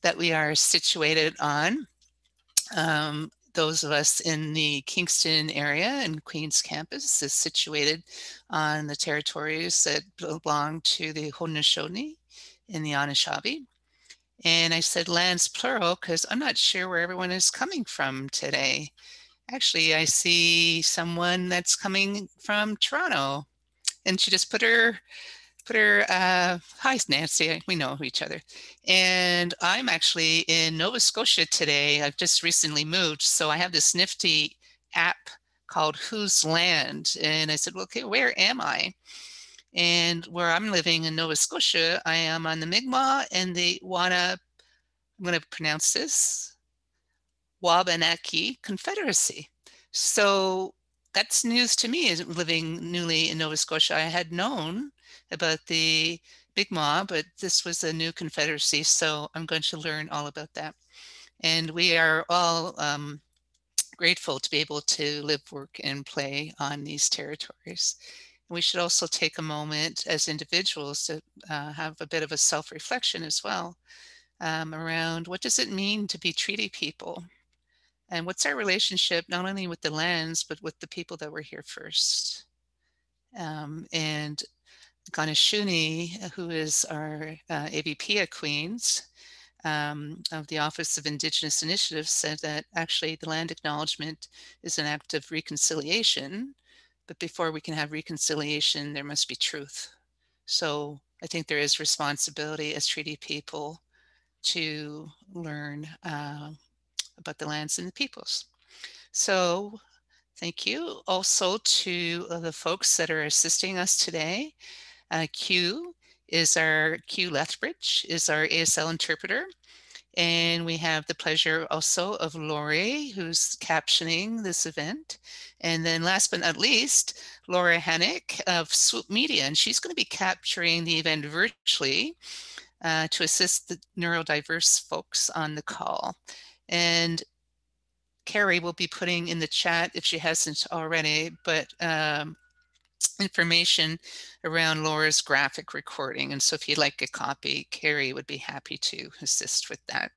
that we are situated on. Those of us in the Kingston area and Queens campus is situated on the territories that belong to the Haudenosaunee and the Anishinaabe. And I said lands plural because I'm not sure where everyone is coming from today. Actually, I see someone that's coming from Toronto, and she just put her, hi Nancy, we know each other. And I'm actually in Nova Scotia today. I've just recently moved, so I have this nifty app called Whose Land? And I said, well, okay, where am I? And where I'm living in Nova Scotia, I am on the Mi'kmaq and the I'm going to pronounce this, Wabanaki Confederacy. So that's news to me, living newly in Nova Scotia. I had known about the Mi'kmaq, but this was a new confederacy, so I'm going to learn all about that. And we are all grateful to be able to live, work, and play on these territories. We should also take a moment as individuals to have a bit of a self-reflection as well around what does it mean to be treaty people? And what's our relationship not only with the lands, but with the people that were here first? And Ganeshuni, who is our AVP at Queens of the Office of Indigenous Initiatives, said that actually the land acknowledgement is an act of reconciliation, but before we can have reconciliation, there must be truth. So I think there is responsibility as treaty people to learn about the lands and the peoples. So thank you also to the folks that are assisting us today. Q Lethbridge is our ASL interpreter. And we have the pleasure also of Lori, who's captioning this event. And then last but not least, Laura Hennick of Swoop Media, and she's going to be capturing the event virtually to assist the neurodiverse folks on the call. And Carrie will be putting in the chat, if she hasn't already, but information around Laura's graphic recording. And so if you'd like a copy, Carrie would be happy to assist with that.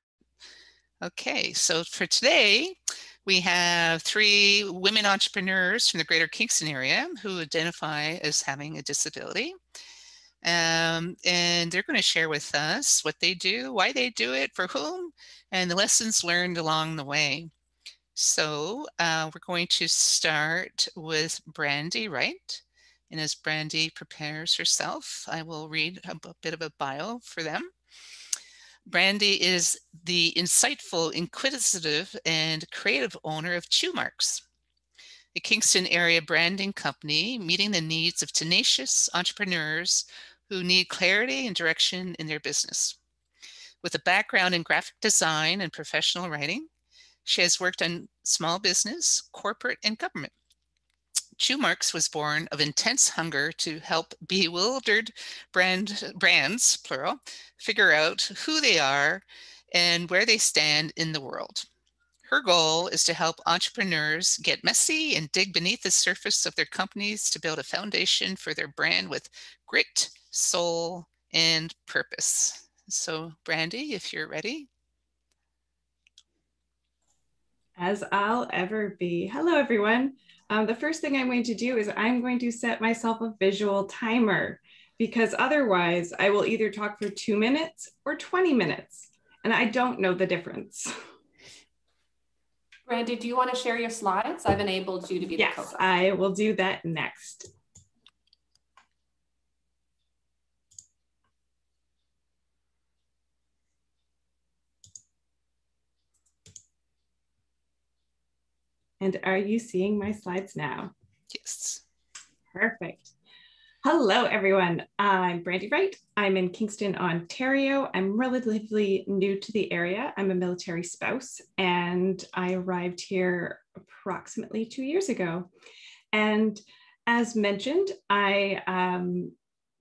Okay, so for today, we have 3 women entrepreneurs from the greater Kingston area who identify as having a disability. And they're going to share with us what they do, why they do it, for whom, and the lessons learned along the way. So we're going to start with Brandy Wright. And as Brandy prepares herself, I will read a bit of a bio for them. Brandy is the insightful, inquisitive, and creative owner of Chewmarks, a Kingston area branding company meeting the needs of tenacious entrepreneurs who need clarity and direction in their business. With a background in graphic design and professional writing, she has worked on small business, corporate, and government. Chewmarks was born of intense hunger to help bewildered brands, plural, figure out who they are and where they stand in the world. Her goal is to help entrepreneurs get messy and dig beneath the surface of their companies to build a foundation for their brand with grit, soul, and purpose. So, Brandy, if you're ready. As I'll ever be. Hello, everyone. The first thing I'm going to do is I'm going to set myself a visual timer, because otherwise I will either talk for 2 minutes or 20 minutes, and I don't know the difference. Brandy, do you want to share your slides? I've enabled you to be the co-host. Yes, I will do that next. And are you seeing my slides now? Yes. Perfect. Hello, everyone. I'm Brandy Wright. I'm in Kingston, Ontario. I'm relatively new to the area. I'm a military spouse, and I arrived here approximately 2 years ago. And as mentioned, I am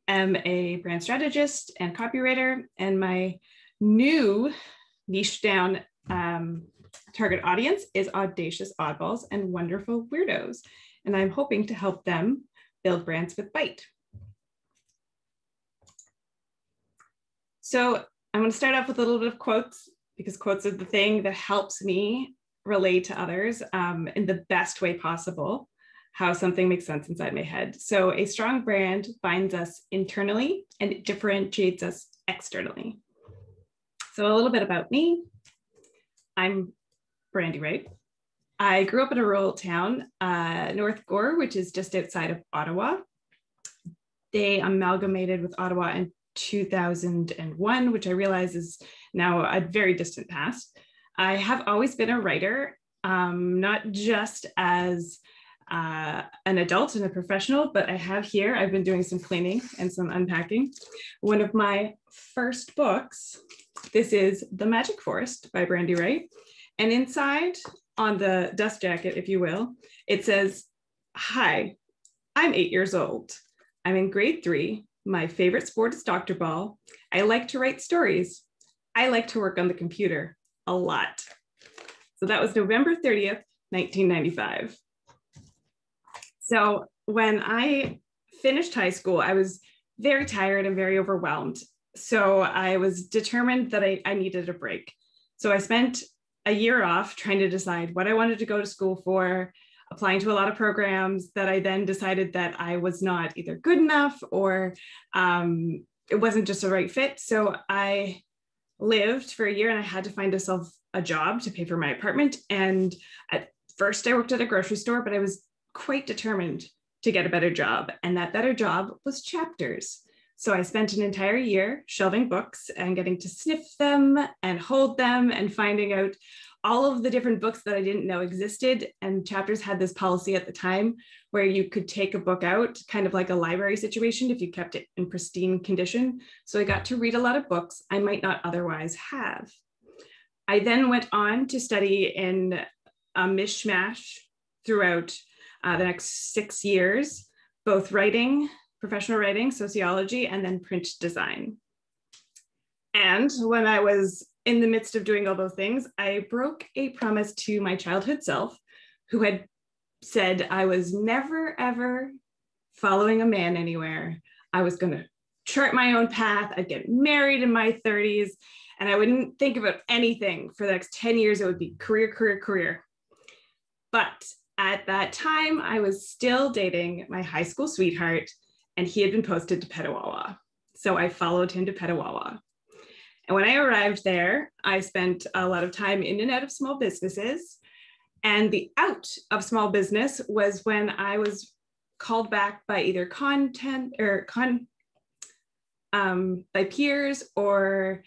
a brand strategist and copywriter, and my new niche down target audience is audacious oddballs and wonderful weirdos. And I'm hoping to help them build brands with bite. So I'm going to start off with a little bit of quotes. because quotes are the thing that helps me relate to others in the best way possible, how something makes sense inside my head. So a strong brand binds us internally and it differentiates us externally. So a little bit about me. I'm Brandy Wright. I grew up in a rural town, North Gore, which is just outside of Ottawa. They amalgamated with Ottawa in 2001, which I realize is now a very distant past. I have always been a writer, not just as an adult and a professional, but I've been doing some cleaning and some unpacking. One of my first books, this is The Magic Forest by Brandy Wright. And inside on the dust jacket, if you will, it says, "Hi, I'm 8 years old. I'm in grade 3. My favorite sport is Dr. Ball. I like to write stories. I like to work on the computer a lot." So that was November 30th, 1995. So when I finished high school, I was very tired and very overwhelmed. So I was determined that I needed a break. So I spent a year off trying to decide what I wanted to go to school for, applying to a lot of programs that I then decided that I was not either good enough or it wasn't just the right fit. So I lived for a year and I had to find myself a job to pay for my apartment. And at first I worked at a grocery store, but I was quite determined to get a better job. And that better job was Chapters. So I spent an entire year shelving books and getting to sniff them and hold them and finding out all of the different books that I didn't know existed. And Chapters had this policy at the time where you could take a book out, kind of like a library situation, if you kept it in pristine condition. So I got to read a lot of books I might not otherwise have. I then went on to study in a mishmash throughout the next 6 years, both writing, professional writing, sociology, and then print design. And when I was in the midst of doing all those things, I broke a promise to my childhood self, who had said I was never, ever following a man anywhere. I was going to chart my own path. I'd get married in my 30s, and I wouldn't think about anything for the next 10 years. It would be career, career, career. But at that time, I was still dating my high school sweetheart, and he had been posted to Petawawa. So I followed him to Petawawa. And when I arrived there, I spent a lot of time in and out of small businesses. And the out of small business was when I was called back by either by peers or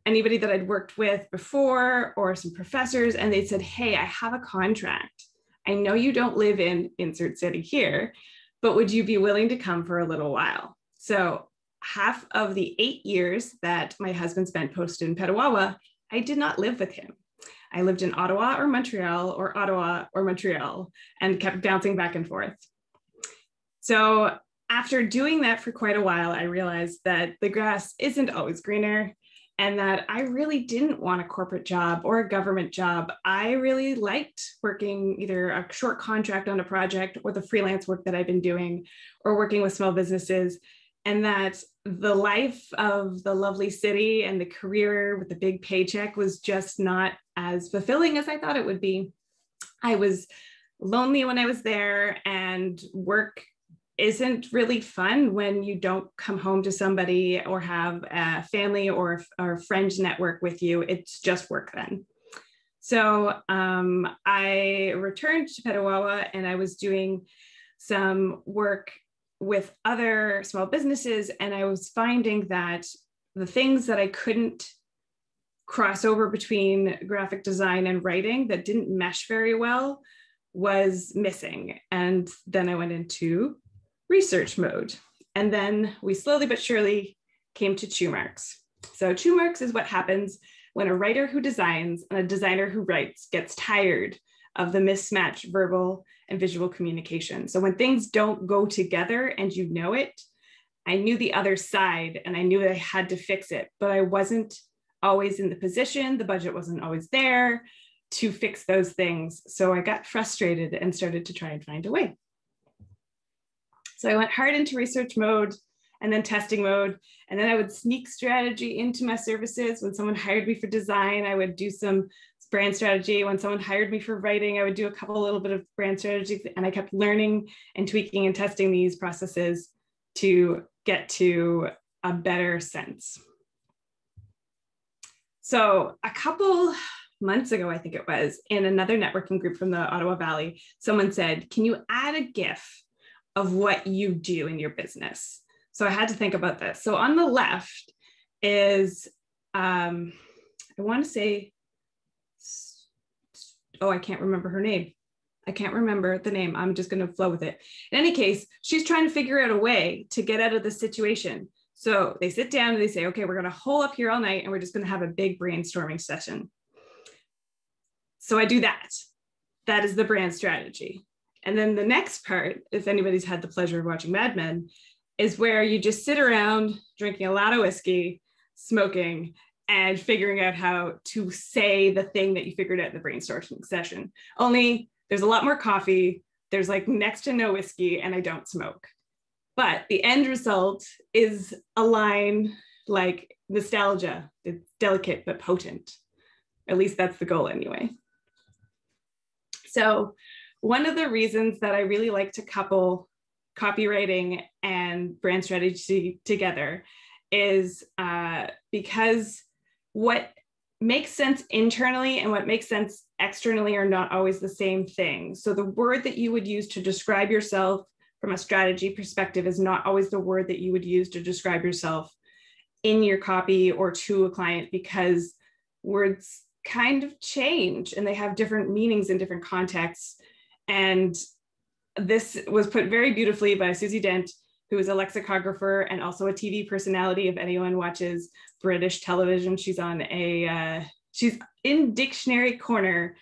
anybody that I'd worked with before or some professors. And they said, "Hey, I have a contract. I know you don't live in insert city here, but would you be willing to come for a little while?" So half of the 8 years that my husband spent posted in Petawawa, I did not live with him. I lived in Ottawa or Montreal and kept bouncing back and forth. So after doing that for quite a while, I realized that the grass isn't always greener and that I really didn't want a corporate job or a government job. I really liked working either a short contract on a project or the freelance work that I've been doing or working with small businesses, and that the life of the lovely city and the career with the big paycheck was just not as fulfilling as I thought it would be. I was lonely when I was there, and work isn't really fun when you don't come home to somebody or have a family or friends network with you. It's just work then. So I returned to Petawawa, and I was doing some work with other small businesses, and I was finding that the things that I couldn't cross over between graphic design and writing that didn't mesh very well was missing. And then I went into research mode. And then we slowly but surely came to Chewmarks. So Chewmarks is what happens when a writer who designs and a designer who writes gets tired of the mismatched verbal and visual communication. So when things don't go together and you know it, I knew the other side and I knew I had to fix it, but I wasn't always in the position, the budget wasn't always there to fix those things. So I got frustrated and started to try and find a way. So I went hard into research mode, and then testing mode. And then I would sneak strategy into my services. When someone hired me for design, I would do some brand strategy. When someone hired me for writing, I would do a little bit of brand strategy. And I kept learning and tweaking and testing these processes to get to a better sense. So a couple months ago, I think it was, in another networking group from the Ottawa Valley, someone said, can you add a GIF of what you do in your business? So I had to think about this. So on the left is, I want to say, oh, I can't remember her name. I can't remember the name. I'm just going to flow with it. In any case, she's trying to figure out a way to get out of the situation. So they sit down and they say, okay, we're going to hole up here all night and we're just going to have a big brainstorming session. So I do that. That is the brand strategy. And then the next part, if anybody's had the pleasure of watching Mad Men, is where you just sit around drinking a lot of whiskey, smoking, and figuring out how to say the thing that you figured out in the brainstorming session. Only there's a lot more coffee, there's like next to no whiskey, and I don't smoke. But the end result is a line like nostalgia. It's delicate but potent. At least that's the goal anyway. So one of the reasons that I really like to couple copywriting and brand strategy together is because what makes sense internally and what makes sense externally are not always the same thing. So the word that you would use to describe yourself from a strategy perspective is not always the word that you would use to describe yourself in your copy or to a client, because words kind of change and they have different meanings in different contexts. And this was put very beautifully by Susie Dent, who is a lexicographer and also a TV personality. If anyone watches British television, she's in Dictionary Corner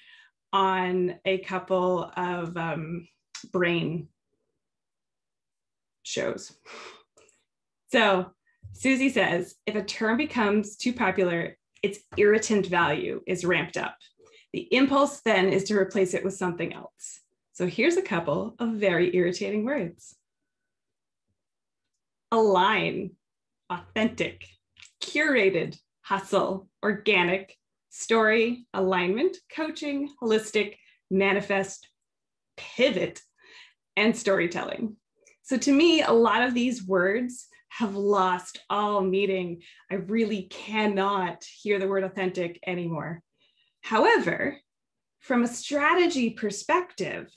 on a couple of brain shows. So Susie says, if a term becomes too popular, its irritant value is ramped up. The impulse then is to replace it with something else. So here's a couple of very irritating words. Align, authentic, curated, hustle, organic, story, alignment, coaching, holistic, manifest, pivot, and storytelling. So to me, a lot of these words have lost all meaning. I really cannot hear the word authentic anymore. However, from a strategy perspective,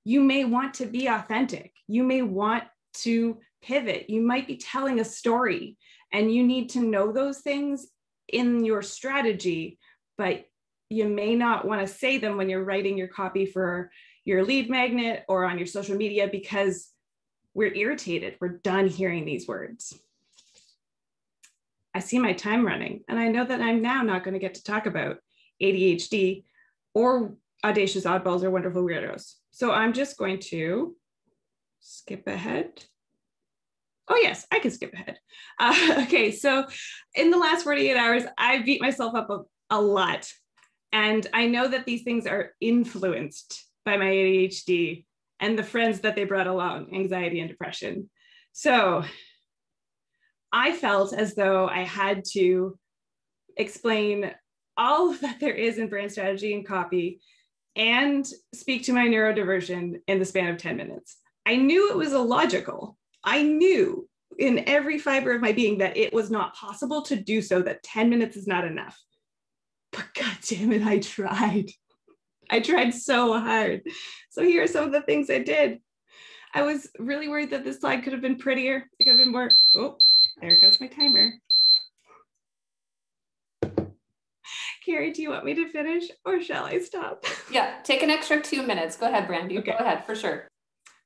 you may want to be authentic. You may want to pivot. You might be telling a story and you need to know those things in your strategy, but you may not want to say them when you're writing your copy for your lead magnet or on your social media, because we're irritated. We're done hearing these words. I see my time running, and I know that I'm now not going to get to talk about ADHD or audacious oddballs or wonderful weirdos. So I'm just going to skip ahead. Oh yes, I can skip ahead. Okay, so in the last 48 hours, I beat myself up a lot. And I know that these things are influenced by my ADHD and the friends that they brought along, anxiety and depression. So I felt as though I had to explain all that there is in brand strategy and copy and speak to my neurodiversion in the span of 10 minutes. I knew it was illogical. I knew in every fiber of my being that it was not possible to do so, that 10 minutes is not enough. But God damn it, I tried. I tried so hard. So here are some of the things I did. I was really worried that this slide could have been prettier. It could have been more, oh, there goes my timer. Carrie, do you want me to finish or shall I stop? Yeah, take an extra 2 minutes. Go ahead, Brandy. Okay. Go ahead, for sure.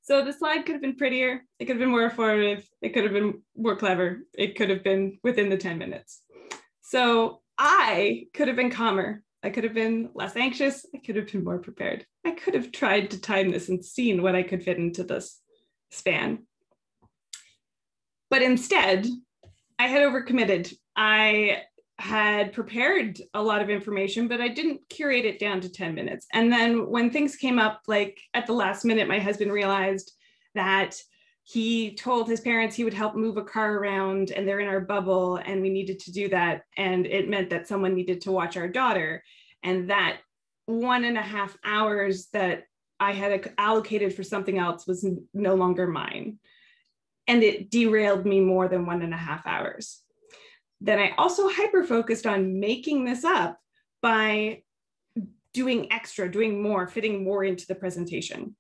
So the slide could have been prettier. It could have been more informative. It could have been more clever. It could have been within the 10 minutes. So I could have been calmer. I could have been less anxious. I could have been more prepared. I could have tried to time this and seen what I could fit into this span. But instead, I had overcommitted. I had prepared a lot of information, but I didn't curate it down to 10 minutes. And then when things came up, like at the last minute, my husband realized that he told his parents he would help move a car around, and they're in our bubble and we needed to do that. And it meant that someone needed to watch our daughter. And that 1.5 hours that I had allocated for something else was no longer mine. And it derailed me more than 1.5 hours. Then I also hyper-focused on making this up by doing extra, doing more, fitting more into the presentation.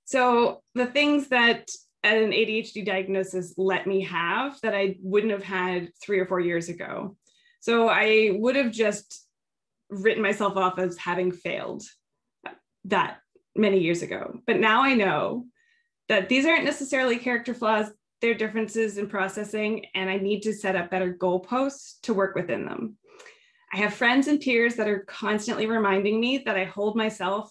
So the things that an ADHD diagnosis let me have that I wouldn't have had 3 or 4 years ago. So I would have just written myself off as having failed that many years ago. But now I know that these aren't necessarily character flaws, they're differences in processing, and I need to set up better goalposts to work within them. I have friends and peers that are constantly reminding me that I hold myself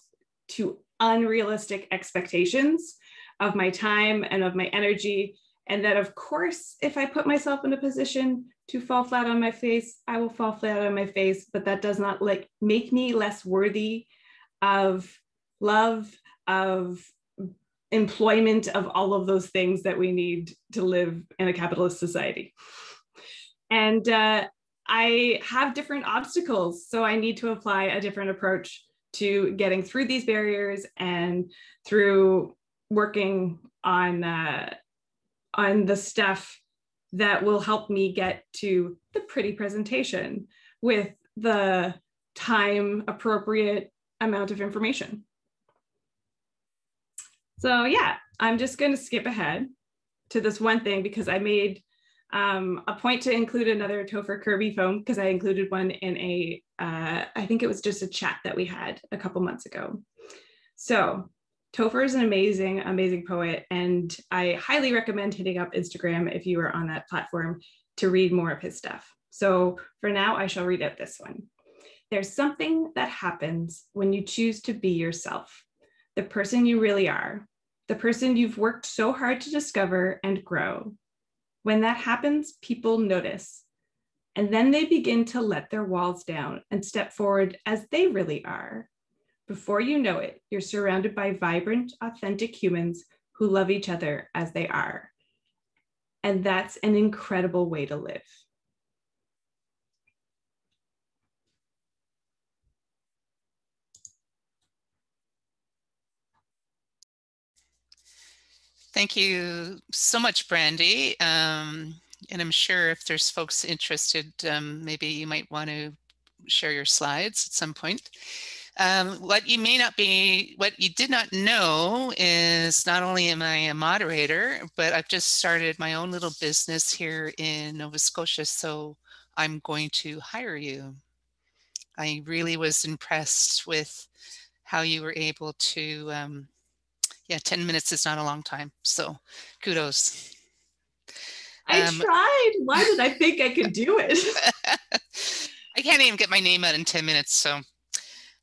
to unrealistic expectations of my time and of my energy, and that of course, if I put myself in a position to fall flat on my face, I will fall flat on my face, but that does not make me less worthy of love, of employment, of all of those things that we need to live in a capitalist society. And I have different obstacles, so I need to apply a different approach to getting through these barriers and through working on the stuff that will help me get to the pretty presentation with the time appropriate amount of information. So yeah, I'm just going to skip ahead to this one thing because I made a point to include another Topher Kirby poem because I included one in a, I think it was just a chat that we had a couple months ago. So Topher is an amazing, amazing poet, and I highly recommend hitting up Instagram if you are on that platform to read more of his stuff. So for now, I shall read out this one. There's something that happens when you choose to be yourself, the person you really are, the person you've worked so hard to discover and grow. When that happens, people notice, and then they begin to let their walls down and step forward as they really are. Before you know it, you're surrounded by vibrant, authentic humans who love each other as they are. And that's an incredible way to live. Thank you so much, Brandy. And I'm sure if there's folks interested, maybe you might want to share your slides at some point. What you did not know is not only am I a moderator, but I've just started my own little business here in Nova Scotia, so I'm going to hire you. I really was impressed with how you were able to, yeah, 10 minutes is not a long time, so kudos. I tried. Why did I think I could do it? I can't even get my name out in 10 minutes, so.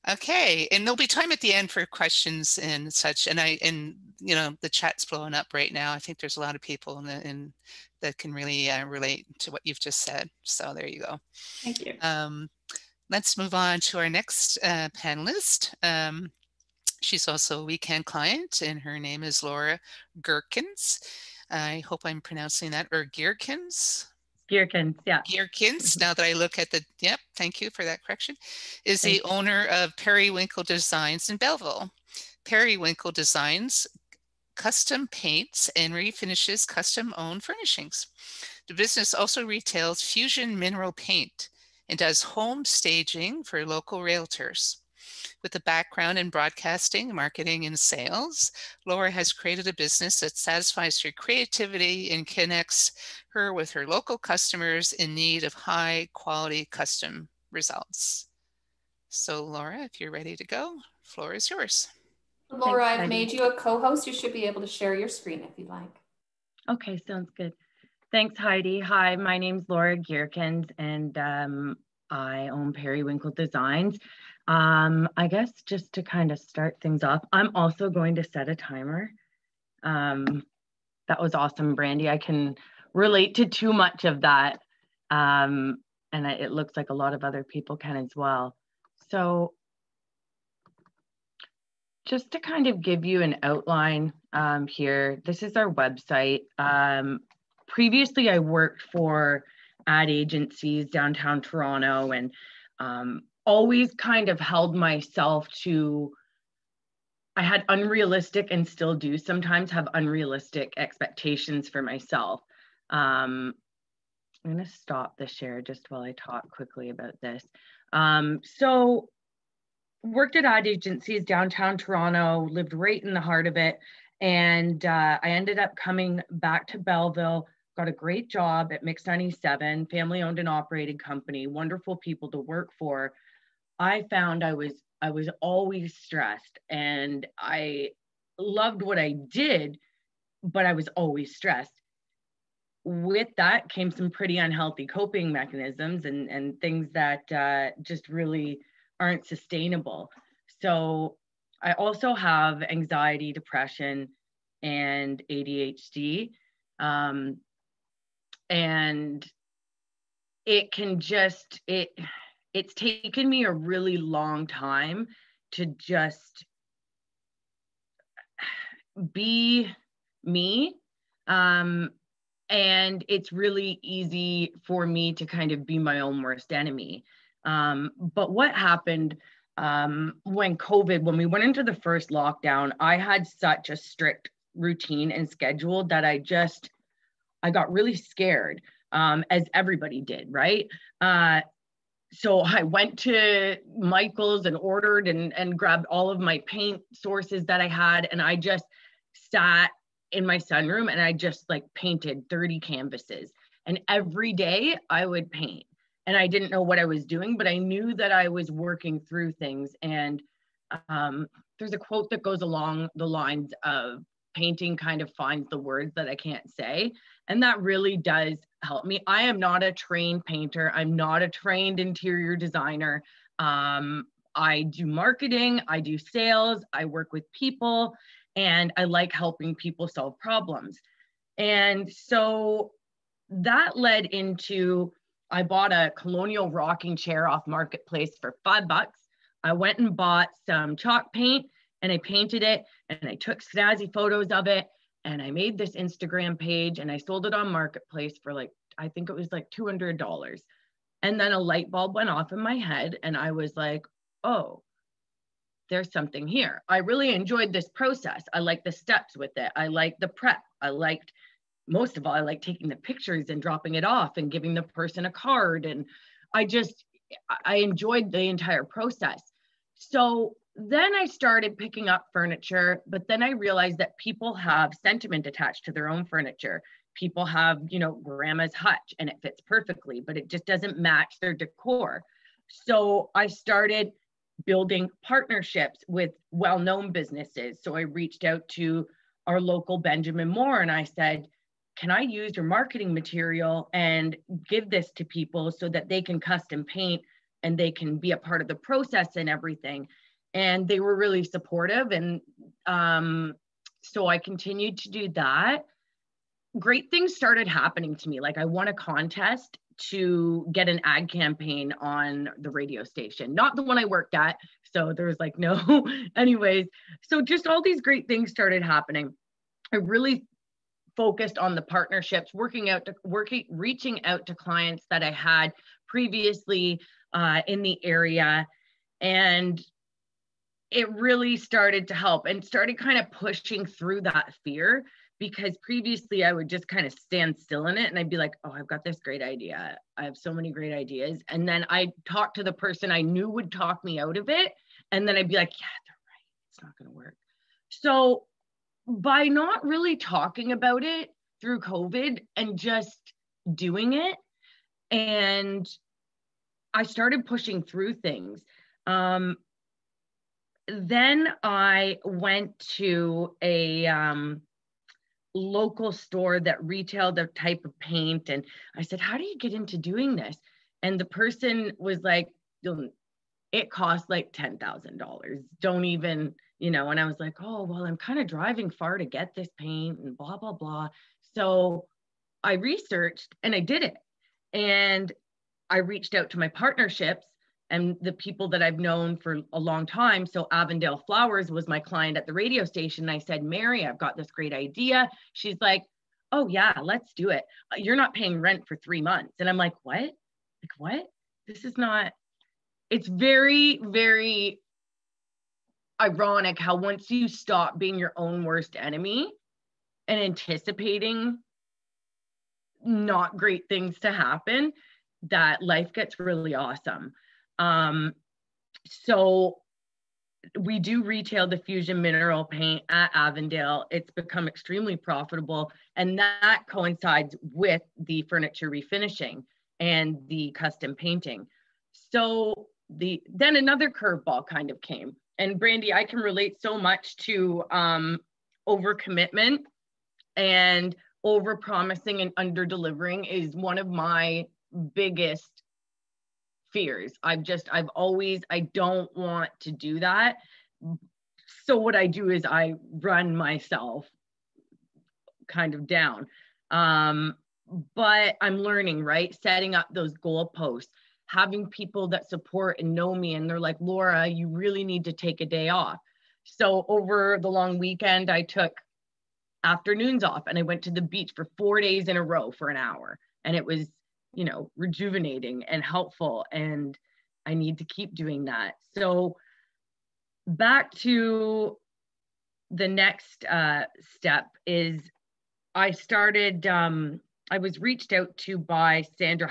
Okay, and there'll be time at the end for questions and such. And you know, the chat's blowing up right now. I think there's a lot of people that can really relate to what you've just said. So there you go. Thank you. Let's move on to our next panelist. She's also a weekend client, and her name is Laura Gerkins. I hope I'm pronouncing that, or Gerkins. Gerkins, yeah. Gerkins, now that I look at the, yep, thank you for that correction, is the owner of Periwinkle Designs in Belleville. Periwinkle Designs custom paints and refinishes custom-owned furnishings. The business also retails fusion mineral paint and does home staging for local realtors. With a background in broadcasting, marketing, and sales, Laura has created a business that satisfies her creativity and connects her with her local customers in need of high-quality custom results. So, Laura, if you're ready to go, the floor is yours. Laura, Thanks, I've made you a co-host. You should be able to share your screen if you'd like. Okay, sounds good. Thanks, Heidi. Hi, my name's Laura Gerkins, and I own Periwinkle Designs. I guess just to kind of start things off, I'm also going to set a timer. That was awesome, Brandy. I can relate to too much of that. And it looks like a lot of other people can as well. So just to kind of give you an outline here, this is our website. Previously, I worked for ad agencies downtown Toronto, and always kind of held myself to, I had unrealistic, and still do sometimes have unrealistic expectations for myself. I'm going to stop the share just while I talk quickly about this. So worked at ad agencies downtown Toronto, lived right in the heart of it. And I ended up coming back to Belleville, got a great job at Mix 97, family owned and operated company, wonderful people to work for. I found I was always stressed, and I loved what I did, but I was always stressed. With that came some pretty unhealthy coping mechanisms and things that just really aren't sustainable. So I also have anxiety, depression, and ADHD. And it can just, it's taken me a really long time to just be me. And it's really easy for me to kind of be my own worst enemy. But what happened when we went into the first lockdown, I had such a strict routine and schedule that I got really scared, as everybody did, right? So I went to Michael's and ordered and grabbed all of my paint sources that I had, and I just sat in my sunroom and I just like painted 30 canvases, and every day I would paint. And I didn't know what I was doing, but I knew that I was working through things. And there's a quote that goes along the lines of painting kind of finds the words that I can't say. And that really does help me. I am not a trained painter. I'm not a trained interior designer. I do marketing, I do sales, I work with people, and I like helping people solve problems. And so that led into, I bought a colonial rocking chair off Marketplace for $5. I went and bought some chalk paint and I painted it, and I took snazzy photos of it, and I made this Instagram page and I sold it on Marketplace for like, I think it was like $200. And then a light bulb went off in my head and I was like, oh, there's something here. I really enjoyed this process. I liked the steps with it. I liked the prep. Most of all, I like taking the pictures and dropping it off and giving the person a card. And I enjoyed the entire process. So then I started picking up furniture, but then I realized that people have sentiment attached to their own furniture. People have, grandma's hutch and it fits perfectly, but it just doesn't match their decor. So I started building partnerships with well-known businesses. So I reached out to our local Benjamin Moore and I said, can I use your marketing material and give this to people so that they can custom paint and they can be a part of the process and everything? And they were really supportive. And so I continued to do that. Great things started happening to me. Like I won a contest to get an ad campaign on the radio station, not the one I worked at. So there was like, no, anyways. So just all these great things started happening. I really focused on the partnerships, reaching out to clients that I had previously in the area. And it really started to help and started kind of pushing through that fear, because previously I would just kind of stand still in it and I'd be like, oh, I've got this great idea. I have so many great ideas. And then I'd talk to the person I knew would talk me out of it. And then I'd be like, yeah, they're right. It's not going to work. So by not really talking about it through COVID and just doing it, and I started pushing through things. Then I went to a local store that retailed a type of paint. And I said, how do you get into doing this? And the person was like, it costs like $10,000. Don't even, and I was like, oh, well, I'm kind of driving far to get this paint and blah, blah, blah. So I researched and I did it. And I reached out to my partnerships and the people that I've known for a long time. So Avondale Flowers was my client at the radio station. And I said, Mary, I've got this great idea. She's like, oh yeah, let's do it. You're not paying rent for 3 months. And I'm like, what? Like, what? This is not, it's very, very ironic how once you stop being your own worst enemy and anticipating not great things to happen, that life gets really awesome. So we do retail diffusion mineral paint at Avondale. It's become extremely profitable, and that coincides with the furniture refinishing and the custom painting. So then another curveball kind of came. And Brandy, I can relate so much to overcommitment, and over promising and under delivering is one of my biggest fears. I don't want to do that. So what I do is I run myself kind of down. But I'm learning, right? Setting up those goalposts, having people that support and know me, and they're like, Laura, you really need to take a day off. So over the long weekend, I took afternoons off and I went to the beach for 4 days in a row for an hour. And it was, you know, rejuvenating and helpful. And I need to keep doing that. So back to the next step is I started, I was reached out to by Sandra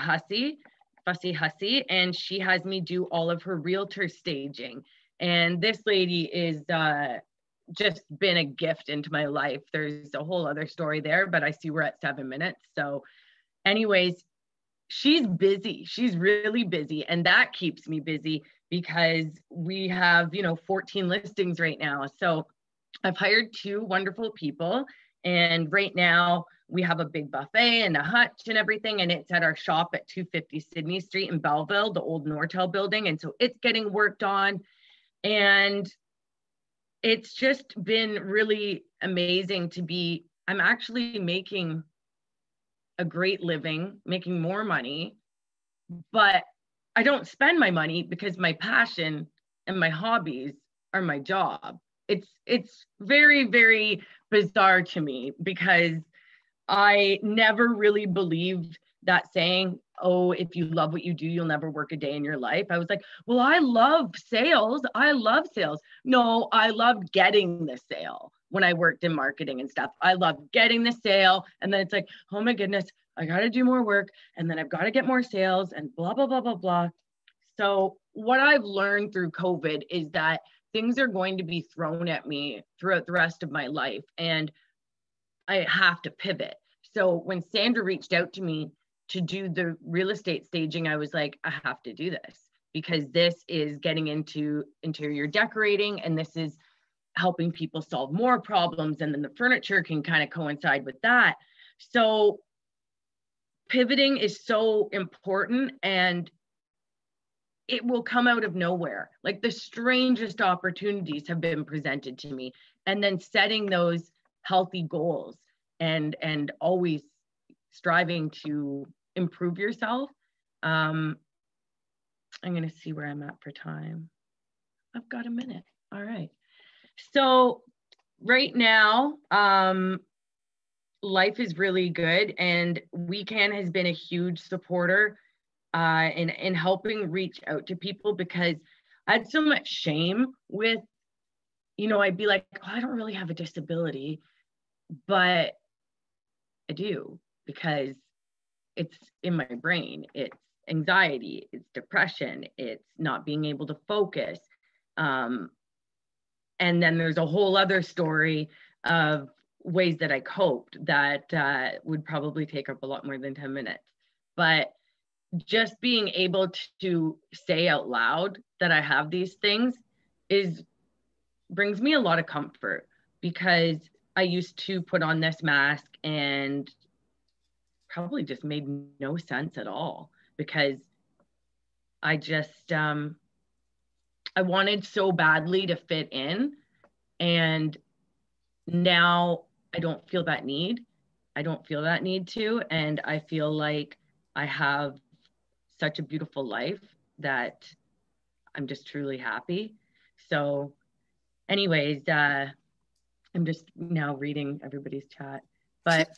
Fussy Hussey, and she has me do all of her realtor staging. And this lady is just been a gift into my life. There's a whole other story there, but I see we're at 7 minutes. So anyways, she's busy. She's really busy. And that keeps me busy because we have, 14 listings right now. So I've hired 2 wonderful people. And right now we have a big buffet and a hutch and everything. And it's at our shop at 250 Sydney Street in Belleville, the old Nortel building. And so it's getting worked on. And it's just been really amazing I'm actually making a great living, making more money, but I don't spend my money because my passion and my hobbies are my job. It's very, very bizarre to me because I never really believed that saying, oh, if you love what you do, you'll never work a day in your life. I was like, well, I love sales. I love sales. No, I loved getting the sale when I worked in marketing and stuff. I loved getting the sale. And then it's like, oh my goodness, I got to do more work. And then I've got to get more sales and blah, blah, blah, blah, blah. So what I've learned through COVID is that things are going to be thrown at me throughout the rest of my life. And I have to pivot. So when Sandra reached out to me to do the real estate staging, I was like, I have to do this because this is getting into interior decorating and this is helping people solve more problems. And then the furniture can kind of coincide with that. So pivoting is so important and it will come out of nowhere. Like the strangest opportunities have been presented to me, and then setting those healthy goals and always striving to improve yourself. I'm going to see where I'm at for time. I've got a minute. All right. So right now, life is really good, and WeCan has been a huge supporter in helping reach out to people because I had so much shame with, I'd be like, oh, I don't really have a disability, but I do because it's in my brain. It's anxiety, it's depression, it's not being able to focus. And then there's a whole other story of ways that I coped that would probably take up a lot more than 10 minutes. But just being able to say out loud that I have these things brings me a lot of comfort, because I used to put on this mask and probably just made no sense at all, because I just, I wanted so badly to fit in, and now I don't feel that need. I don't feel that need to, and I feel like I have such a beautiful life that I'm just truly happy. So anyways, I'm just now reading everybody's chat, but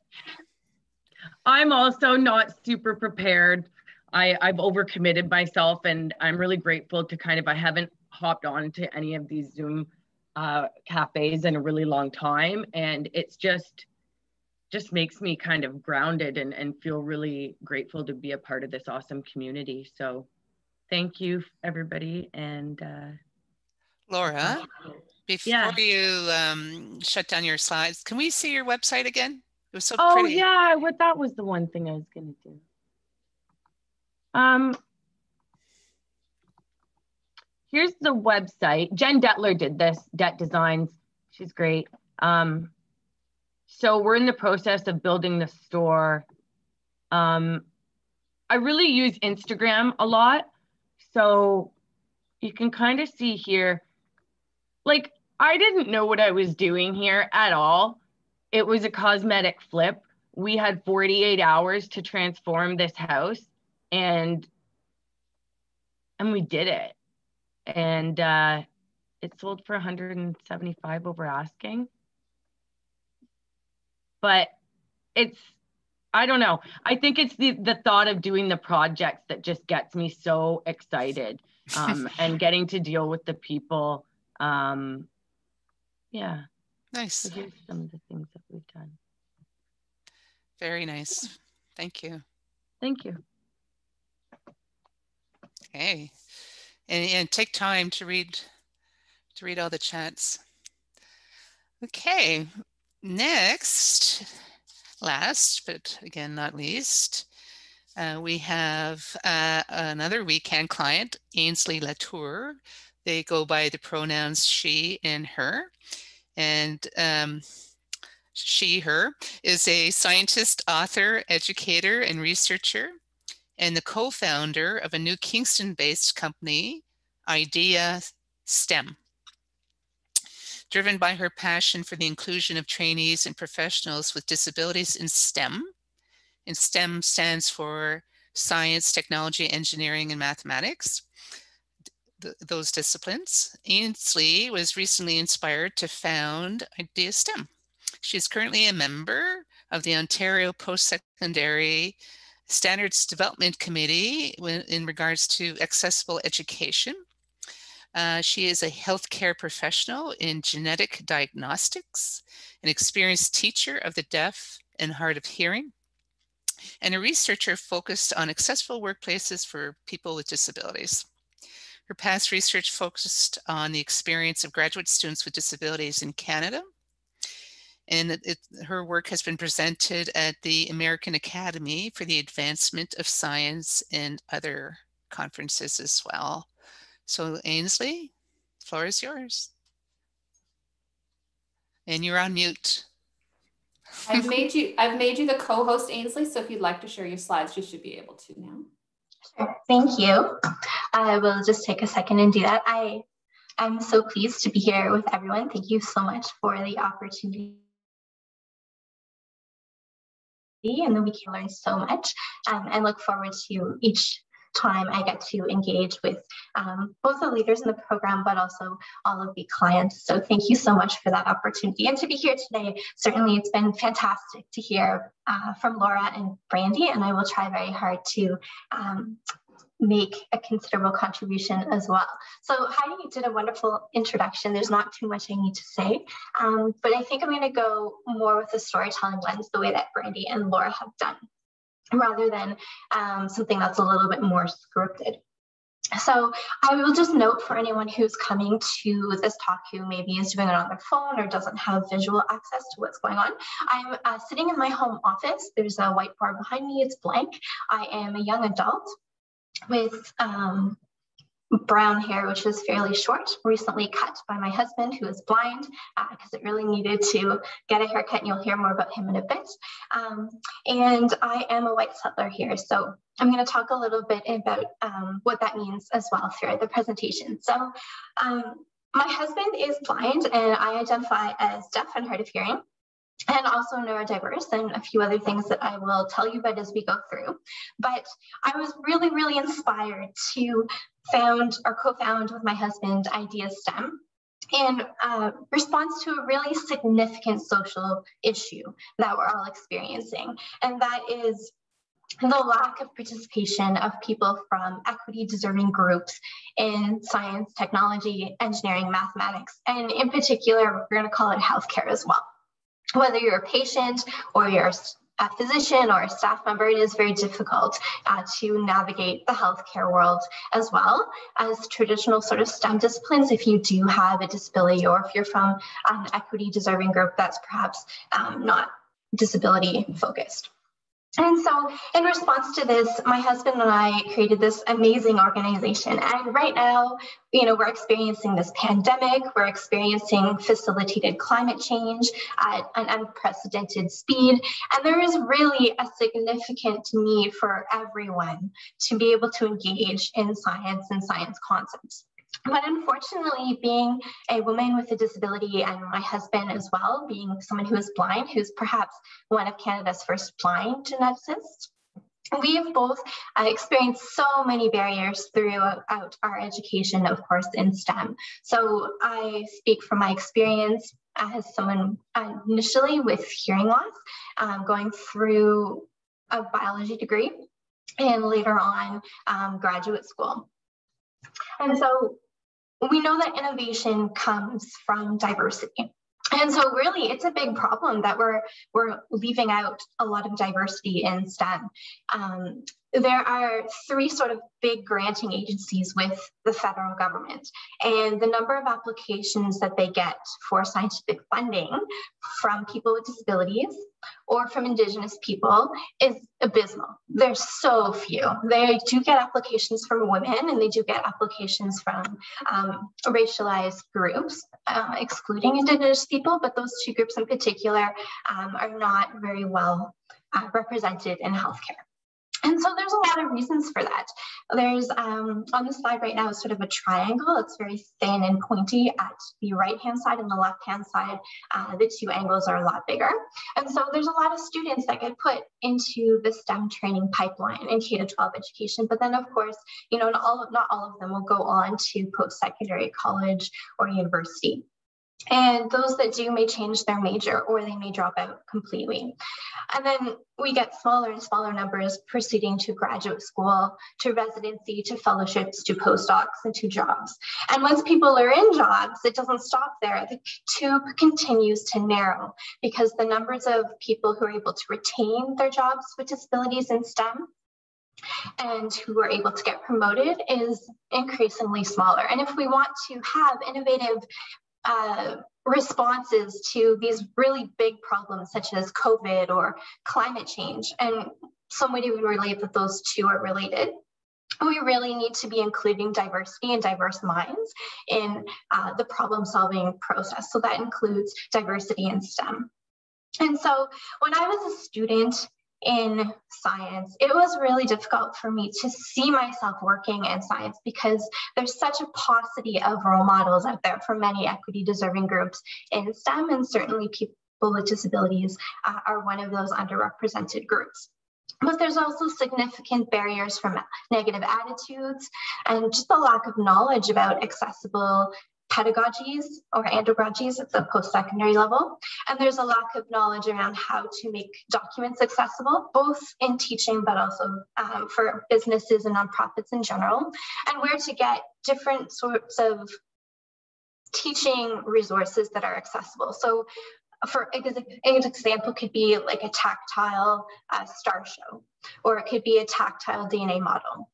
I'm also not super prepared. I've overcommitted myself, and I'm really grateful to I haven't hopped on to any of these Zoom cafes in a really long time. And it's just makes me kind of grounded and feel really grateful to be a part of this awesome community. So thank you, everybody. And Laura, before you shut down your slides, can we see your website again? It was so pretty. Yeah, that was the one thing I was going to do. Here's the website. Jen Detler did this, Det Designs. She's great. So we're in the process of building the store. I really use Instagram a lot. So you can kind of see here, like, I didn't know what I was doing here at all. It was a cosmetic flip. We had 48 hours to transform this house, and we did it. And it sold for 175 over asking. But I don't know. I think it's the thought of doing the projects that just gets me so excited, and getting to deal with the people. Yeah. Nice. So here's some of the things that we've done. Very nice. Thank you. Thank you. Okay. And take time to read all the chats. Okay. Next, last, but again, not least, we have another weekend client, Ainsley Latour. They go by the pronouns she and her. And she, her, is a scientist, author, educator, and researcher, and the co-founder of a new Kingston-based company, IDEA-STEM. Driven by her passion for the inclusion of trainees and professionals with disabilities in STEM, and STEM stands for science, technology, engineering, and mathematics, those disciplines, Ainsley was recently inspired to found IDEA-STEM. She is currently a member of the Ontario Post-Secondary Standards Development Committee in regards to accessible education. She is a healthcare professional in genetic diagnostics, an experienced teacher of the deaf and hard of hearing, and a researcher focused on accessible workplaces for people with disabilities. Her past research focused on the experience of graduate students with disabilities in Canada, and her work has been presented at the American Academy for the Advancement of Science and other conferences as well. So Ainsley, the floor is yours. And you're on mute. I've made you the co-host, Ainsley, so if you'd like to share your slides, you should be able to now. Sure. Thank you. I will just take a second and do that. I'm so pleased to be here with everyone. Thank you so much for the opportunity. And then we can learn so much, and look forward to each time I get to engage with both the leaders in the program, but also all of the clients. So thank you so much for that opportunity. And to be here today, certainly it's been fantastic to hear from Laura and Brandy, and I will try very hard to make a considerable contribution as well. So Heidi did a wonderful introduction. There's not too much I need to say, but I think I'm going to go more with the storytelling lens, the way that Brandy and Laura have done, rather than something that's a little bit more scripted. So I will just note for anyone who's coming to this talk who maybe is doing it on their phone or doesn't have visual access to what's going on, I'm sitting in my home office. There's a whiteboard behind me. It's blank. I am a young adult with brown hair, which is fairly short, recently cut by my husband, who is blind, because it really needed to get a haircut, and you'll hear more about him in a bit. And I am a white settler here, so I'm going to talk a little bit about what that means as well throughout the presentation. So my husband is blind, and I identify as deaf and hard of hearing. and also neurodiverse, and a few other things that I will tell you about as we go through. But I was really, really inspired to co-found with my husband IDEA-STEM in response to a really significant social issue that we're all experiencing, and that is the lack of participation of people from equity deserving groups in science, technology, engineering, mathematics, and in particular, we're going to call it healthcare as well. Whether you're a patient or you're a physician or a staff member, it is very difficult to navigate the healthcare world as well as traditional sort of STEM disciplines if you do have a disability or if you're from an equity deserving group that's perhaps not disability focused. And so in response to this, my husband and I created this amazing organization. And right now, we're experiencing this pandemic, we're experiencing facilitated climate change at an unprecedented speed. And there is really a significant need for everyone to be able to engage in science and science concepts. But unfortunately, being a woman with a disability and my husband as well, being someone who is blind, who's perhaps one of Canada's first blind geneticists, we have both experienced so many barriers throughout our education, of course, in STEM. So I speak from my experience as someone initially with hearing loss, going through a biology degree and later on graduate school. And so we know that innovation comes from diversity. And so really, it's a big problem that we're leaving out a lot of diversity in STEM. There are three sort of big granting agencies with the federal government, and the number of applications that they get for scientific funding from people with disabilities or from Indigenous people is abysmal. There's so few. They do get applications from women and they do get applications from racialized groups, excluding Indigenous people, but those two groups in particular are not very well represented in healthcare. And so there's a lot of reasons for that. There's on the slide right now is sort of a triangle. It's very thin and pointy at the right-hand side, and the left-hand side, the two angles are a lot bigger. And so there's a lot of students that get put into the STEM training pipeline in K-12 education. But then, of course, not all of them will go on to post-secondary college or university. And those that do may change their major or they may drop out completely. And then we get smaller and smaller numbers proceeding to graduate school, to residency, to fellowships, to postdocs, and to jobs. And once people are in jobs, it doesn't stop there. The tube continues to narrow because the numbers of people who are able to retain their jobs with disabilities in STEM and who are able to get promoted is increasingly smaller. And if we want to have innovative responses to these really big problems such as COVID or climate change, and somebody would relate that those two are related, we really need to be including diversity and diverse minds in the problem-solving process. So that includes diversity in STEM. And so when I was a student in science, it was really difficult for me to see myself working in science because there's such a paucity of role models out there for many equity deserving groups in STEM, and certainly people with disabilities are one of those underrepresented groups. But there's also significant barriers from negative attitudes and just the lack of knowledge about accessible pedagogies or andragogies at the post-secondary level. And there's a lack of knowledge around how to make documents accessible, both in teaching, but also for businesses and nonprofits in general, and where to get different sorts of teaching resources that are accessible. So for an example could be like a tactile star show, or it could be a tactile DNA model.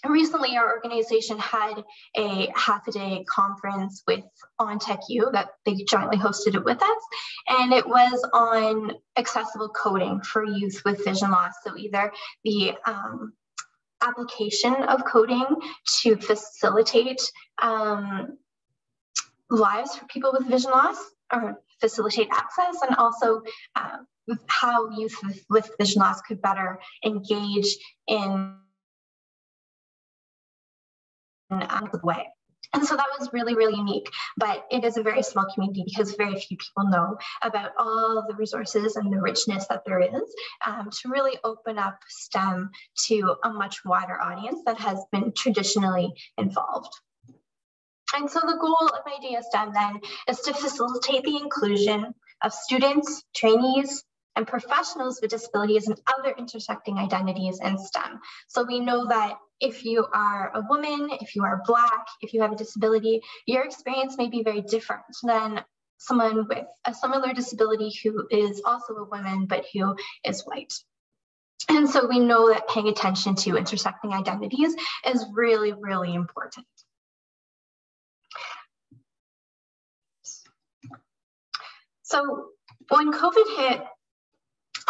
Recently, our organization had a half-a-day conference with OnTechU that they jointly hosted it with us, and it was on accessible coding for youth with vision loss. So either the application of coding to facilitate lives for people with vision loss or facilitate access, and also how youth with vision loss could better engage in way. And so that was really, really unique, but it is a very small community because very few people know about all the resources and the richness that there is to really open up STEM to a much wider audience that has been traditionally involved. And so the goal of IDEA-STEM then is to facilitate the inclusion of students, trainees, and professionals with disabilities and other intersecting identities in STEM. So we know that if you are a woman, if you are Black, if you have a disability, your experience may be very different than someone with a similar disability who is also a woman, but who is white. And so we know that paying attention to intersecting identities is really, really important. So when COVID hit,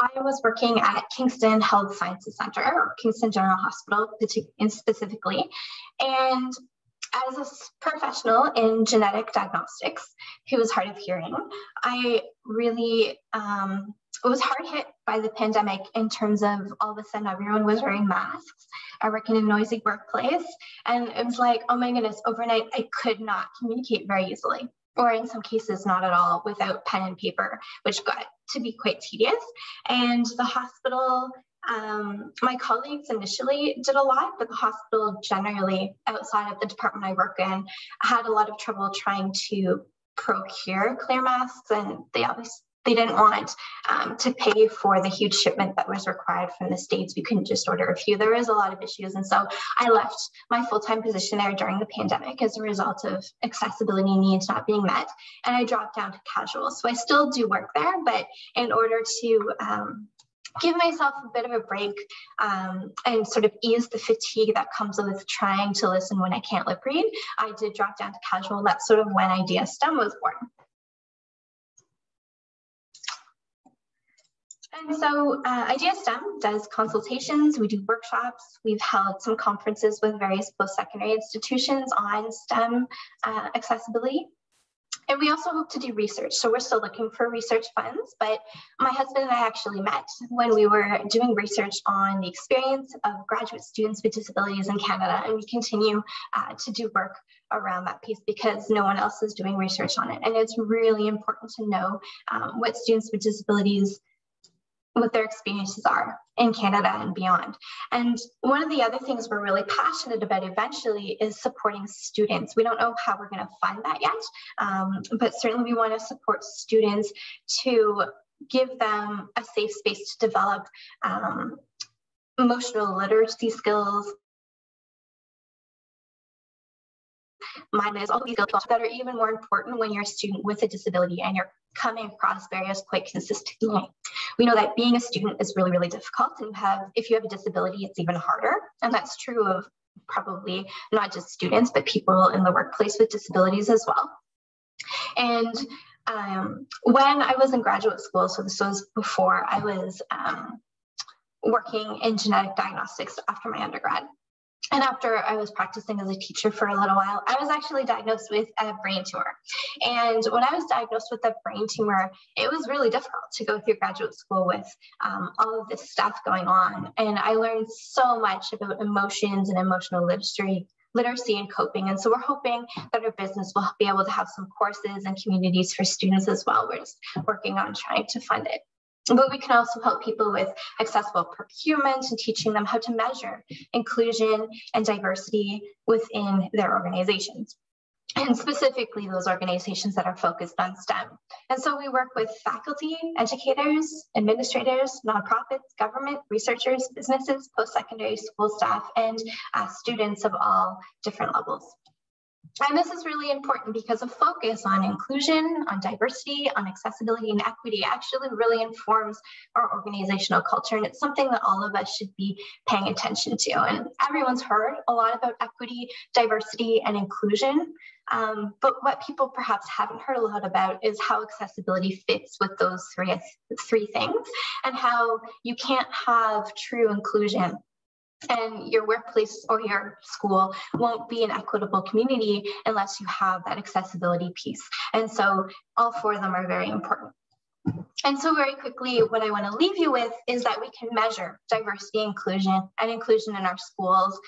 I was working at Kingston Health Sciences Center, or Kingston General Hospital specifically. And as a professional in genetic diagnostics who was hard of hearing, I really was hard hit by the pandemic in terms of all of a sudden everyone was wearing masks. I work in a noisy workplace, and it was like, oh my goodness, overnight I could not communicate very easily, or in some cases not at all, without pen and paper, which got to be quite tedious. And the hospital, my colleagues initially did a lot, but the hospital generally, outside of the department I work in, had a lot of trouble trying to procure clear masks, and they didn't want to pay for the huge shipment that was required from the States. We couldn't just order a few. There was a lot of issues. And so I left my full-time position there during the pandemic as a result of accessibility needs not being met. And I dropped down to casual. So I still do work there, but in order to give myself a bit of a break and sort of ease the fatigue that comes with trying to listen when I can't lip read, I did drop down to casual. That's sort of when IDEA-STEM was born. And so IDEA-STEM does consultations, we do workshops, we've held some conferences with various post-secondary institutions on STEM accessibility. And we also hope to do research. So we're still looking for research funds, but my husband and I actually met when we were doing research on the experience of graduate students with disabilities in Canada. And we continue to do work around that piece because no one else is doing research on it. And it's really important to know what students with disabilities, what their experiences are in Canada and beyond. And one of the other things we're really passionate about eventually is supporting students. We don't know how we're going to fund that yet, but certainly we want to support students to give them a safe space to develop emotional literacy skills, mindedness, all these skills that are even more important when you're a student with a disability and you're coming across barriers quite consistently. We know that being a student is really, really difficult, and if you have a disability, it's even harder. And that's true of probably not just students, but people in the workplace with disabilities as well. And when I was in graduate school, so this was before I was working in genetic diagnostics after my undergrad, and after I was practicing as a teacher for a little while, I was actually diagnosed with a brain tumor. And when I was diagnosed with a brain tumor, it was really difficult to go through graduate school with all of this stuff going on. And I learned so much about emotions and emotional literacy and coping. And so we're hoping that our business will be able to have some courses and communities for students as well. We're just working on trying to fund it. But we can also help people with accessible procurement and teaching them how to measure inclusion and diversity within their organizations, and specifically those organizations that are focused on STEM. And so we work with faculty, educators, administrators, nonprofits, government, researchers, businesses, post-secondary school staff, and students of all different levels. And this is really important because a focus on inclusion, on diversity, on accessibility and equity actually really informs our organizational culture. And it's something that all of us should be paying attention to. And everyone's heard a lot about equity, diversity, and inclusion. But what people perhaps haven't heard a lot about is how accessibility fits with those three things, and how you can't have true inclusion and your workplace or your school won't be an equitable community unless you have that accessibility piece. And so all four of them are very important. And so very quickly, what I want to leave you with is that we can measure diversity, inclusion, and inclusion in our schools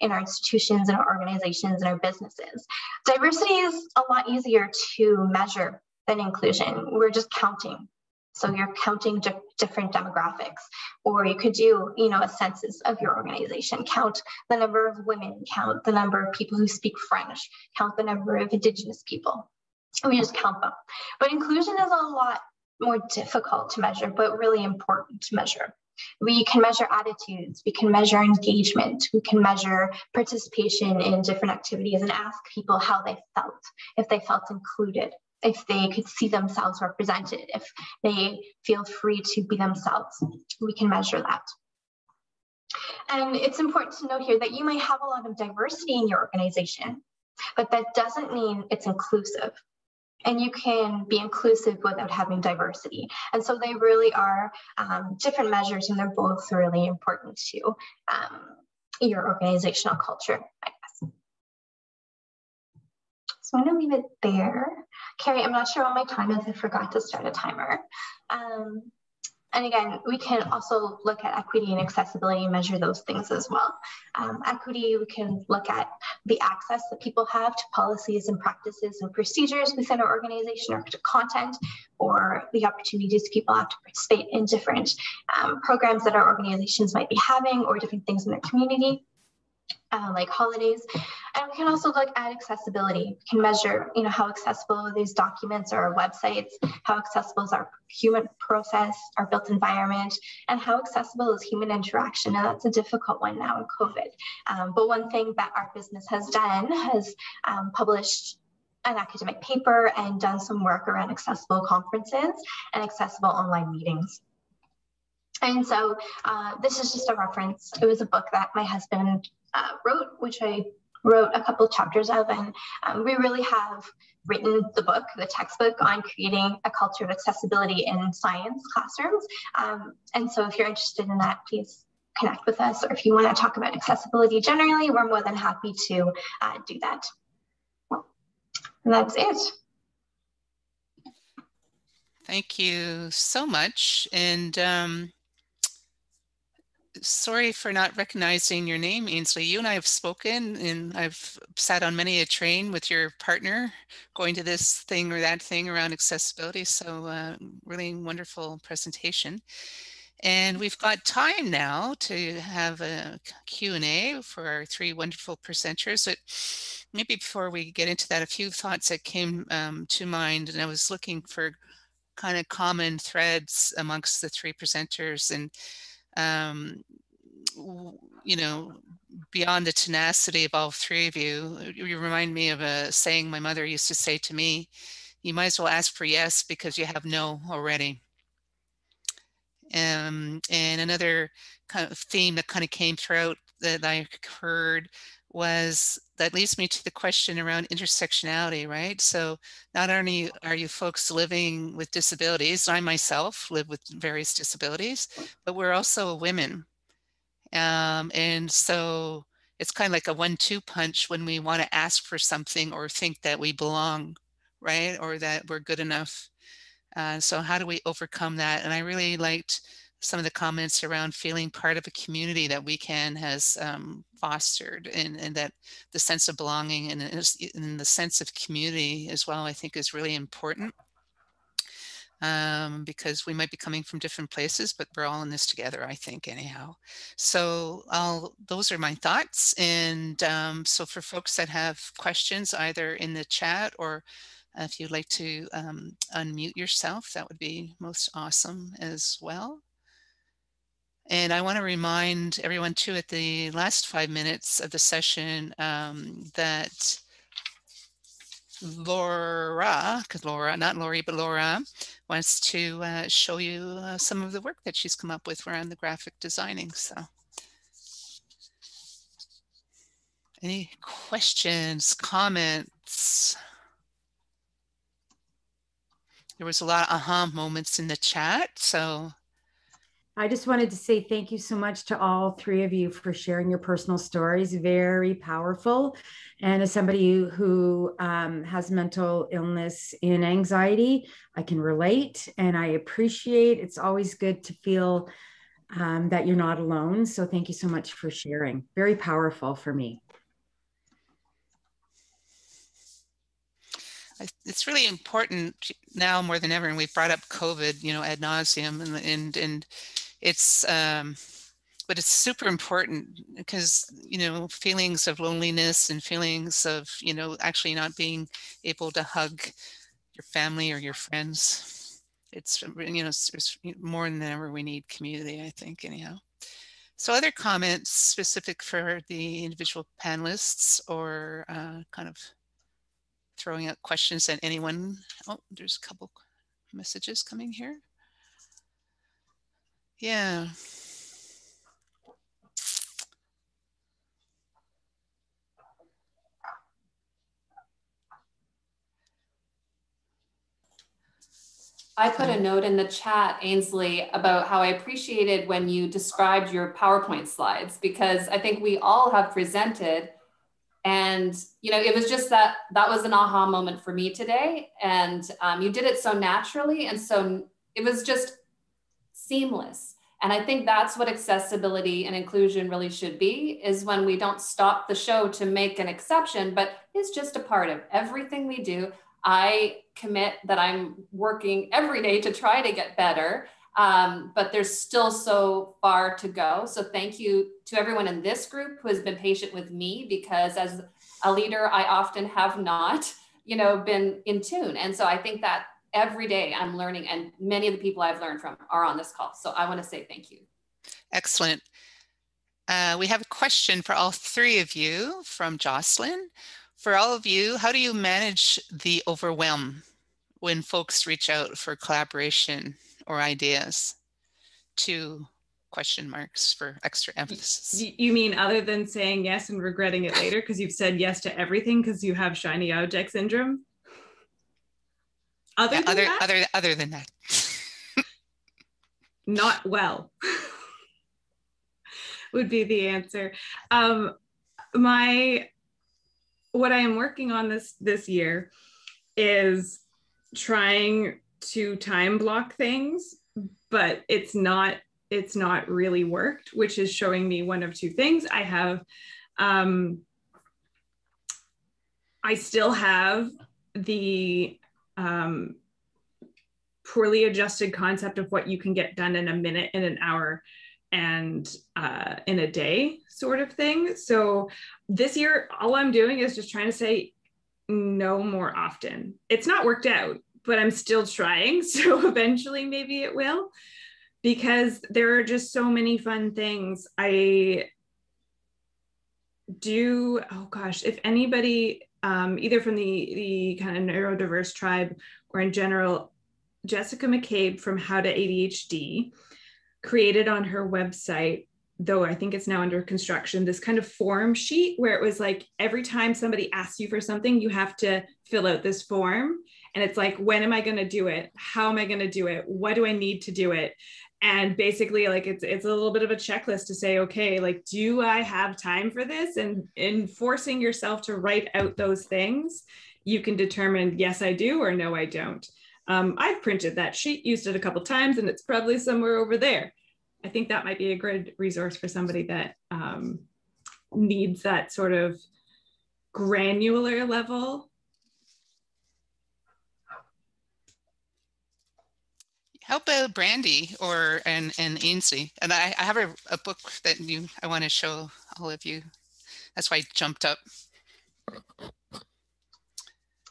in our institutions, in our organizations, in our businesses. Diversity is a lot easier to measure than inclusion. We're just counting. So you're counting different demographics, or you could do, a census of your organization, count the number of women, count the number of people who speak French, count the number of Indigenous people. We just count them. But inclusion is a lot more difficult to measure, but really important to measure. We can measure attitudes, we can measure engagement, we can measure participation in different activities and ask people how they felt, if they felt included, if they could see themselves represented, if they feel free to be themselves. We can measure that. And it's important to note here that you might have a lot of diversity in your organization, but that doesn't mean it's inclusive. And you can be inclusive without having diversity. And so they really are different measures, and they're both really important to your organizational culture, I guess. So I'm going to leave it there. Carrie, I'm not sure what my time is. I forgot to start a timer. And again, we can also look at equity and accessibility and measure those things as well. Equity, we can look at the access that people have to policies and practices and procedures within our organization, or to content, or the opportunities people have to participate in different programs that our organizations might be having, or different things in their community. Like holidays. And we can also look at accessibility. We can measure, how accessible these documents or websites, how accessible is our human process, our built environment, and how accessible is human interaction. And that's a difficult one now in COVID. But one thing that our business has done has published an academic paper and done some work around accessible conferences and accessible online meetings. And so this is just a reference. It was a book that my husband wrote, which I wrote a couple of chapters of, and we really have written the book, the textbook, on creating a culture of accessibility in science classrooms. And so if you're interested in that, please connect with us, or if you want to talk about accessibility generally, we're more than happy to do that. And that's it. Thank you so much. And sorry for not recognizing your name, Ainsley. You and I have spoken, and I've sat on many a train with your partner going to this thing or that thing around accessibility. So really wonderful presentation. And we've got time now to have a Q&A for our three wonderful presenters. But maybe before we get into that, a few thoughts that came to mind, and I was looking for kind of common threads amongst the three presenters. And beyond the tenacity of all three of you, you remind me of a saying my mother used to say to me: you might as well ask for yes because you have no already. And another kind of theme that kind of came throughout that I heard was, that leads me to the question around intersectionality, right? So not only are you folks living with disabilities, I myself live with various disabilities, but we're also women. And so it's kind of like a 1-2 punch when we want to ask for something or think that we belong, right? Or that we're good enough. So how do we overcome that? And I really liked some of the comments around feeling part of a community that WeCan has fostered, and that the sense of belonging and the sense of community as well, I think, is really important, because we might be coming from different places, but we're all in this together, I think, anyhow. So those are my thoughts. And so for folks that have questions, either in the chat or if you'd like to unmute yourself, that would be most awesome as well. And I want to remind everyone too, at the last 5 minutes of the session, that Laura, because Laura, not Lori, but Laura, wants to show you some of the work that she's come up with around the graphic designing. So any questions, comments? There was a lot of aha moments in the chat, so. I just wanted to say thank you so much to all three of you for sharing your personal stories. Very powerful. And as somebody who has mental illness and anxiety, I can relate and I appreciate. It's always good to feel that you're not alone. So thank you so much for sharing. Very powerful for me. It's really important now more than ever, and we've brought up COVID, ad nauseum, and it's, but it's super important because, feelings of loneliness and feelings of, actually not being able to hug your family or your friends. It's, it's more than ever we need community, I think, anyhow. So other comments specific for the individual panelists, or kind of throwing out questions at anyone? Oh, there's a couple messages coming here. Yeah. I put a note in the chat, Ainsley, about how I appreciated when you described your PowerPoint slides, because I think we all have presented, and it was just that was an aha moment for me today. And you did it so naturally, and so it was just seamless. And I think that's what accessibility and inclusion really should be, is when we don't stop the show to make an exception, but it's just a part of everything we do. I commit that I'm working every day to try to get better, but there's still so far to go. So thank you to everyone in this group who has been patient with me, because as a leader, I often have not, been in tune. And so I think that every day I'm learning, and many of the people I've learned from are on this call. So I want to say thank you. Excellent. We have a question for all three of you from Jocelyn. For all of you, how do you manage the overwhelm when folks reach out for collaboration or ideas? 2 question marks for extra emphasis. You mean other than saying yes and regretting it later because you've said yes to everything because you have shiny object syndrome? Other than that. Not well would be the answer. What I am working on this year is trying to time block things, but it's not really worked, which is showing me one of 2 things. I still have the poorly adjusted concept of what you can get done in a minute, in an hour, and in a day sort of thing. So this year, all I'm doing is just trying to say no more often. It's not worked out, but I'm still trying. So eventually maybe it will, because there are just so many fun things I do. Oh gosh, if anybody, either from the kind of neurodiverse tribe or in general, Jessica McCabe from How to ADHD created on her website, though I think it's now under construction, this kind of form sheet where it was like, every time somebody asks you for something, you have to fill out this form. And it's like, when am I going to do it? How am I going to do it? What do I need to do it? And basically, like, it's a little bit of a checklist to say, okay, like, do I have time for this? And in forcing yourself to write out those things, you can determine, yes, I do, or no, I don't. I've printed that sheet, used it a couple times, and it's probably somewhere over there. I think that might be a good resource for somebody that needs that sort of granular level. How about Brandy and Ainsley? And I have a book that I want to show all of you. That's why I jumped up.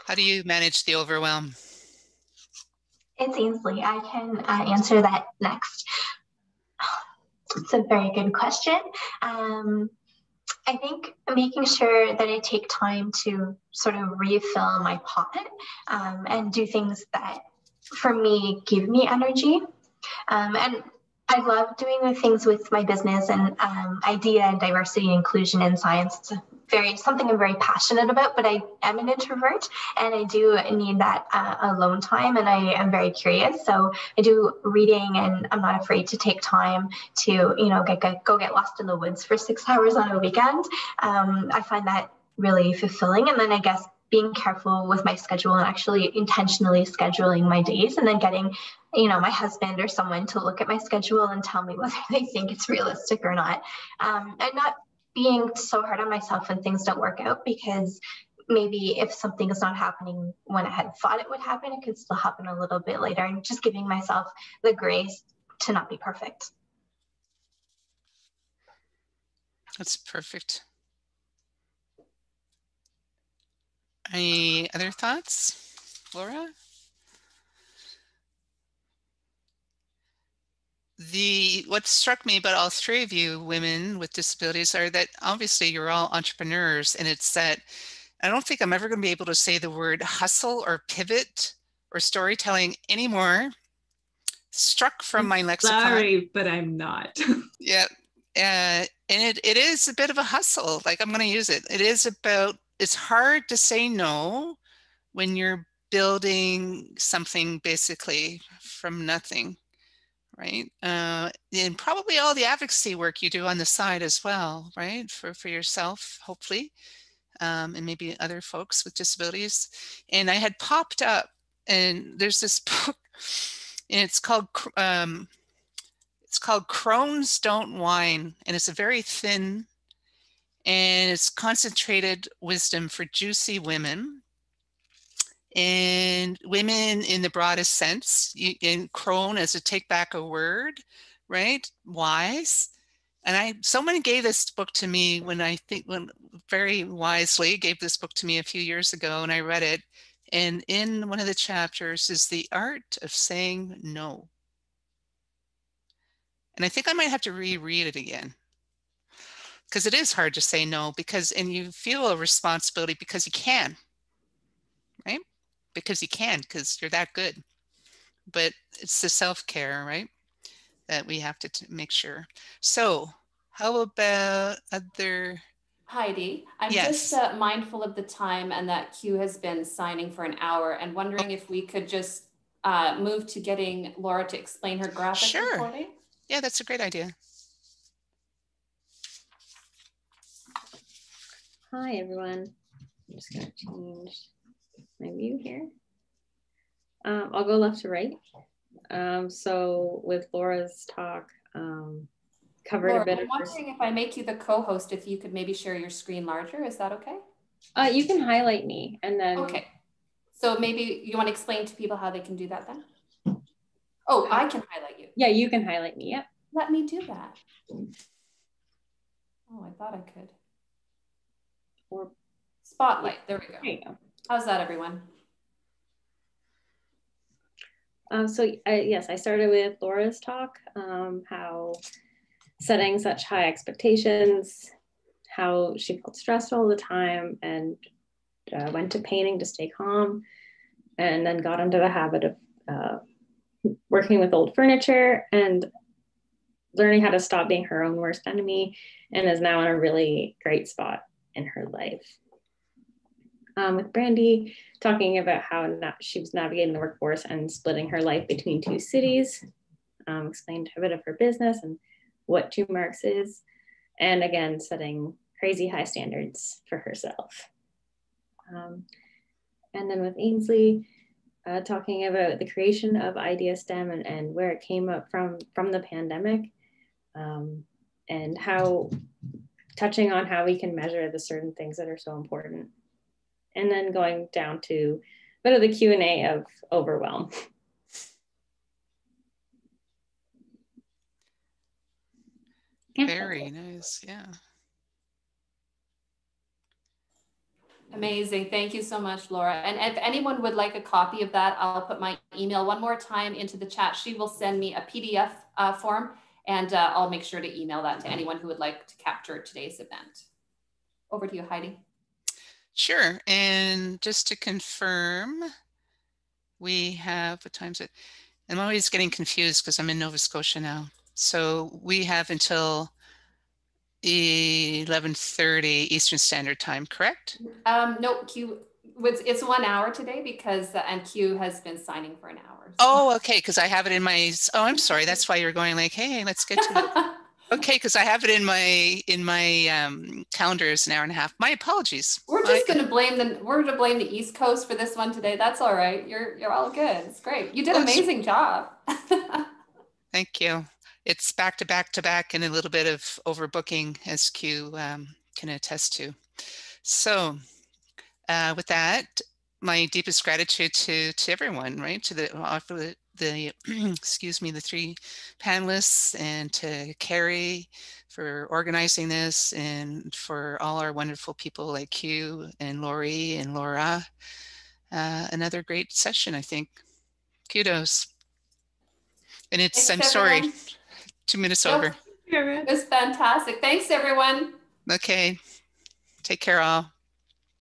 How do you manage the overwhelm? It's Ainsley. I can answer that next. It's a very good question. I think making sure that I take time to sort of refill my pot and do things that, for me, give me energy. And I love doing the things with my business and IDEA and diversity and inclusion in science. It's something I'm very passionate about, but I am an introvert and I do need that alone time, and I am very curious. So I do reading, and I'm not afraid to take time to, go get lost in the woods for 6 hours on a weekend. I find that really fulfilling. And then I guess being careful with my schedule and actually intentionally scheduling my days, and then getting, my husband or someone to look at my schedule and tell me whether they think it's realistic or not. And not being so hard on myself when things don't work out, because maybe if something is not happening when I had thought it would happen, it could still happen a little bit later, and just giving myself the grace to not be perfect. That's perfect. Any other thoughts, Laura? What struck me about all three of you women with disabilities are that obviously you're all entrepreneurs, and it's that I don't think I'm ever going to be able to say the word hustle or pivot or storytelling anymore. Struck from my lexicon. Sorry, but I'm not. Yeah. And it is a bit of a hustle. Like, I'm going to use it. It's hard to say no when you're building something basically from nothing, right? And probably all the advocacy work you do on the side as well, right? For yourself, hopefully, and maybe other folks with disabilities. And I had popped up, and there's this book, and it's called Crones Don't Whine, and it's a very thin, and it's concentrated wisdom for juicy women, and women in the broadest sense. In crone as a take back a word, right? Wise. And someone gave this book to me when very wisely gave this book to me a few years ago, and I read it. And in one of the chapters is the art of saying no. And I think I might have to reread it again, because it is hard to say no, and you feel a responsibility because you can, right? Because you can, because you're that good. But it's the self-care, right, that we have to make sure. So how about other... Heidi, I'm yes. just mindful of the time, and that Q has been signing for an hour, and wondering if we could just move to getting Laura to explain her graphic recording. Yeah, that's a great idea. Hi, everyone. I'm just going to change my view here. I'll go left to right. So with Laura's talk, covered Laura, a bit I'm wondering if I make you the co-host, if you could maybe share your screen larger. Is that okay? You can highlight me, and then... Okay. So maybe you want to explain to people how they can do that then? Oh, I can highlight you. Yeah, you can highlight me, yeah. Let me do that. Oh, I thought I could. Or spotlight, there we go. There you go. How's that, everyone? Yes, I started with Laura's talk, how setting such high expectations, how she felt stressed all the time, and went to painting to stay calm, and then got into the habit of working with old furniture and learning how to stop being her own worst enemy, and is now in a really great spot in her life. With Brandy, talking about how she was navigating the workforce and splitting her life between two cities, explained a bit of her business and what Chewmarks is, and again, setting crazy high standards for herself. And then with Ainsley, talking about the creation of IDEA-STEM and where it came up from the pandemic, and how, touching on how we can measure the certain things that are so important. And then going down to a bit of the Q&A of Overwhelm. Very nice, yeah. Amazing. Thank you so much, Laura. And if anyone would like a copy of that, I'll put my email one more time into the chat. She will send me a PDF form, and I'll make sure to email that to anyone who would like to capture today's event. Over to you, Heidi. Sure. And just to confirm, we have, what time is it? I'm always getting confused because I'm in Nova Scotia now. So we have until 11:30 Eastern Standard Time, correct? No, it's 1 hour today because, and Q has been signing for an hour. So. Oh, okay, because I have it in my, oh, I'm sorry. That's why you're going like, hey, let's get to it. Okay, because I have it in my calendar as an hour and a half. My apologies. We're just going to blame the East Coast for this one today. That's all right. You're all good. It's great. You did an amazing job. Thank you. It's back to back to back and a little bit of overbooking, as Q can attest to. So with that, my deepest gratitude to everyone, right? To the excuse me, the three panelists, and to Carrie for organizing this, and for all our wonderful people like Q and Lori and Laura. Another great session, I think. Kudos. And it's, Thanks, I'm sorry, everyone. 2 minutes over. It was fantastic. Thanks, everyone. Okay. Take care all.